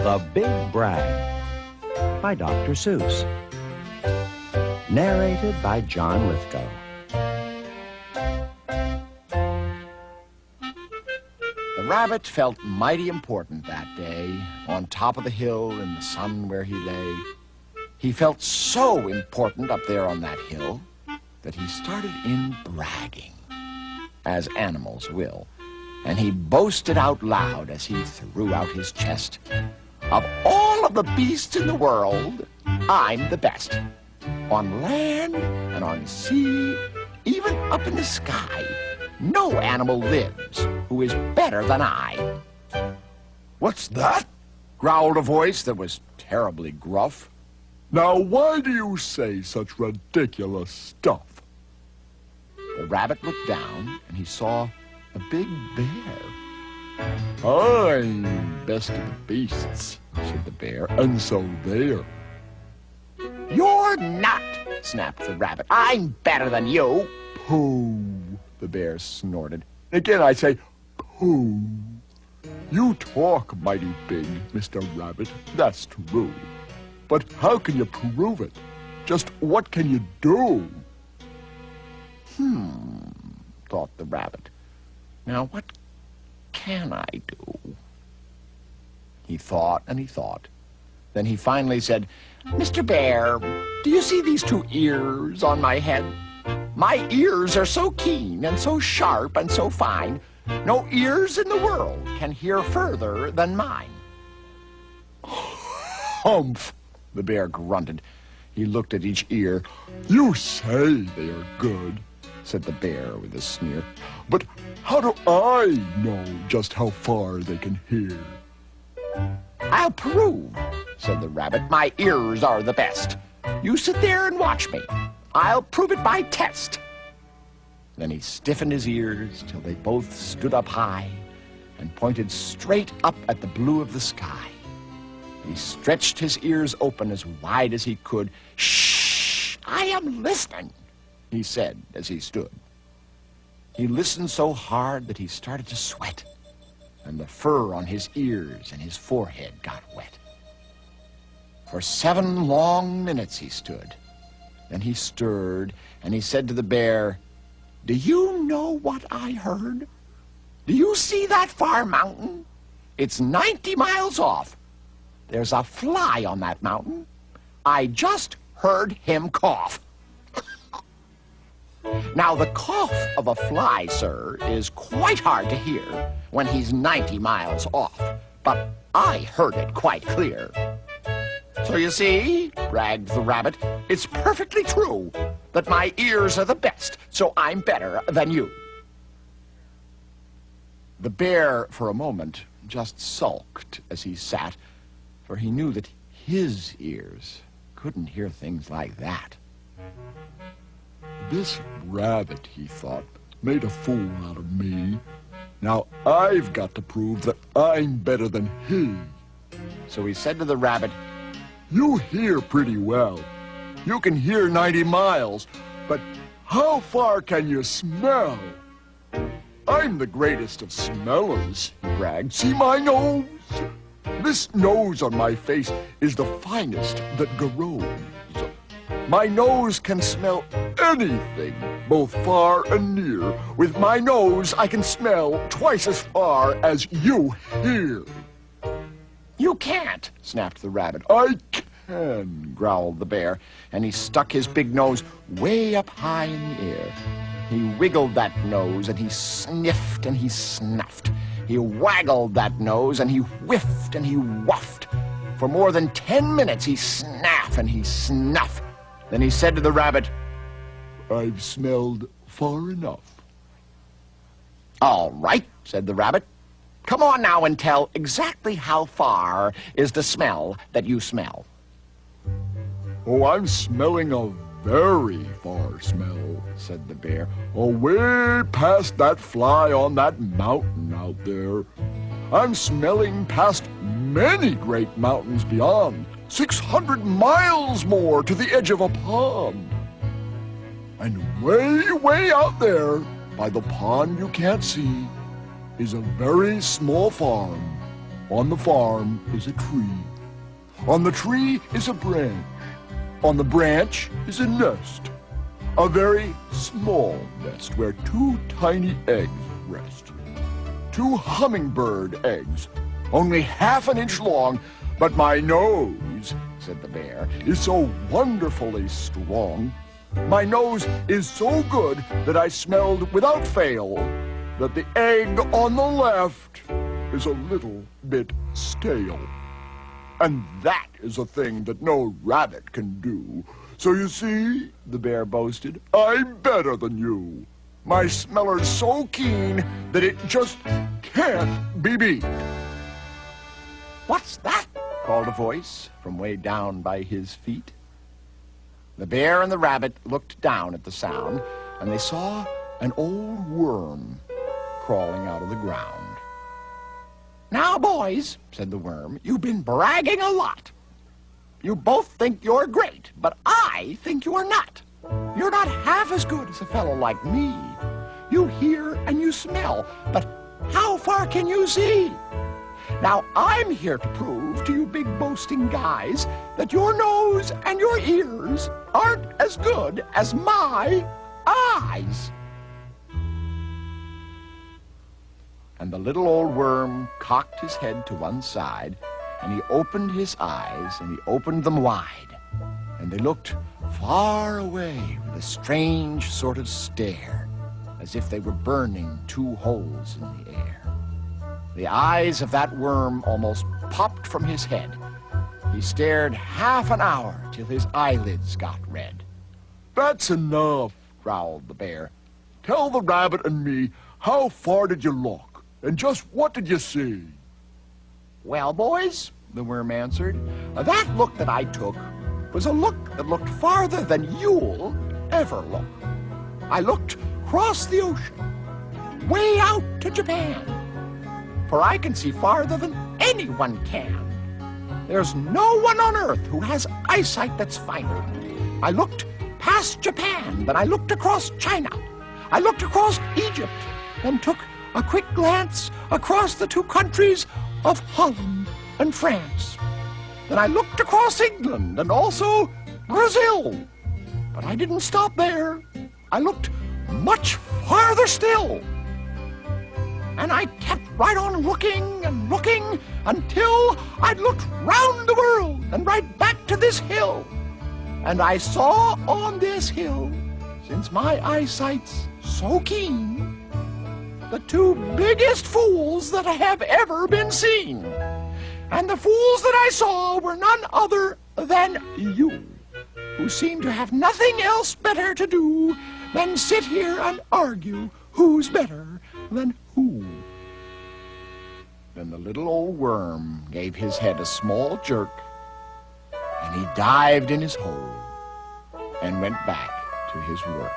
The Big Brag by Dr. Seuss. Narrated by John Lithgow. The rabbit felt mighty important that day, on top of the hill in the sun where he lay. He felt so important up there on that hill that he started in bragging, as animals will. And he boasted out loud as he threw out his chest. Of all of the beasts in the world, I'm the best. On land and on sea, even up in the sky, no animal lives who is better than I. What's that? Growled a voice that was terribly gruff. Now, why do you say such ridiculous stuff? The rabbit looked down and he saw a big bear. I'm best of the beasts, said the bear, and so there. You're not, snapped the rabbit. I'm better than you. Pooh, The bear snorted. again I say, pooh. You talk mighty big, Mr. Rabbit, that's true. But how can you prove it? Just what can you do? Thought the rabbit. Now, what can I do? He thought and he thought. Then he finally said, Mr. Bear, do you see these two ears on my head? My ears are so keen and so sharp and so fine, no ears in the world can hear further than mine. Humph, The bear grunted. He looked at each ear. you say they are good, Said the bear with a sneer. but how do I know just how far they can hear? I'll prove, said the rabbit. My ears are the best. You sit there and watch me. I'll prove it by test. Then he stiffened his ears till they both stood up high and pointed straight up at the blue of the sky. He stretched his ears open as wide as he could. Shh! I am listening, he said as he stood. He listened so hard that he started to sweat, and the fur on his ears and his forehead got wet. For 7 long minutes he stood. Then he stirred, and he said to the bear, Do you know what I heard? Do you see that far mountain? It's 90 miles off. There's a fly on that mountain. I just heard him cough. Now, the cough of a fly, sir, is quite hard to hear when he's 90 miles off, but I heard it quite clear. So you see, bragged the rabbit, it's perfectly true that my ears are the best, so I'm better than you. The bear, for a moment, just sulked as he sat, for he knew that his ears couldn't hear things like that. This rabbit, he thought, made a fool out of me. Now I've got to prove that I'm better than he. So he said to the rabbit, You hear pretty well. You can hear 90 miles, but how far can you smell? I'm the greatest of smellers, he bragged. See my nose? This nose on my face is the finest that grows. My nose can smell anything, both far and near. With my nose, I can smell twice as far as you hear. You can't, snapped the rabbit. I can, Growled the bear, and he stuck his big nose way up high in the air. He wiggled that nose, and he sniffed, and he snuffed. He waggled that nose, and he whiffed, and he whuffed. For more than 10 minutes, he snaffed and he snuffed. Then he said to the rabbit, I've smelled far enough. All right, said the rabbit. Come on now and tell exactly how far is the smell that you smell. Oh, I'm smelling a very far smell, said the bear. Away past that fly on that mountain out there. I'm smelling past many great mountains beyond, 600 miles more to the edge of a pond. And way, way out there, by the pond you can't see, is a very small farm On the farm is a tree. On the tree is a branch. On the branch is a nest. A very small nest where 2 tiny eggs rest. 2 hummingbird eggs, only half an inch long, but my nose, said the bear, is so wonderfully strong. My nose is so good that I smelled without fail that the egg on the left is a little bit stale. And that is a thing that no rabbit can do. So you see, the bear boasted, I'm better than you. My smeller's so keen that it just can't be beat. What's that? Called a voice from way down by his feet. The bear and the rabbit looked down at the sound, and they saw an old worm crawling out of the ground. Now, boys, said the worm, you've been bragging a lot. You both think you're great, but I think you're not. You're not half as good as a fellow like me. You hear and you smell, but how far can you see? Now, I'm here to prove to you big boasting guys that your nose and your ears aren't as good as my eyes. And the little old worm cocked his head to one side, and he opened his eyes, and he opened them wide, and they looked far away with a strange sort of stare, as if they were burning 2 holes in the air. The eyes of that worm almost popped from his head. He stared half an hour till his eyelids got red. That's enough, growled the bear. Tell the rabbit and me, how far did you look, and just what did you see? Well, boys, the worm answered, that look that I took was a look that looked farther than you'll ever look. I looked across the ocean, way out to Japan, for I can see farther than anyone can. There's no one on earth who has eyesight that's finer. I looked past Japan, then I looked across China. I looked across Egypt, then took a quick glance across the 2 countries of Holland and France. Then I looked across England and also Brazil. But I didn't stop there. I looked much farther still. And I kept right on looking and looking until I'd looked round the world and right back to this hill. And I saw on this hill, since my eyesight's so keen, the 2 biggest fools that have ever been seen. And the fools that I saw were none other than you, who seem to have nothing else better to do than sit here and argue who's better than who. Then the little old worm gave his head a small jerk, and he dived in his hole and went back to his work.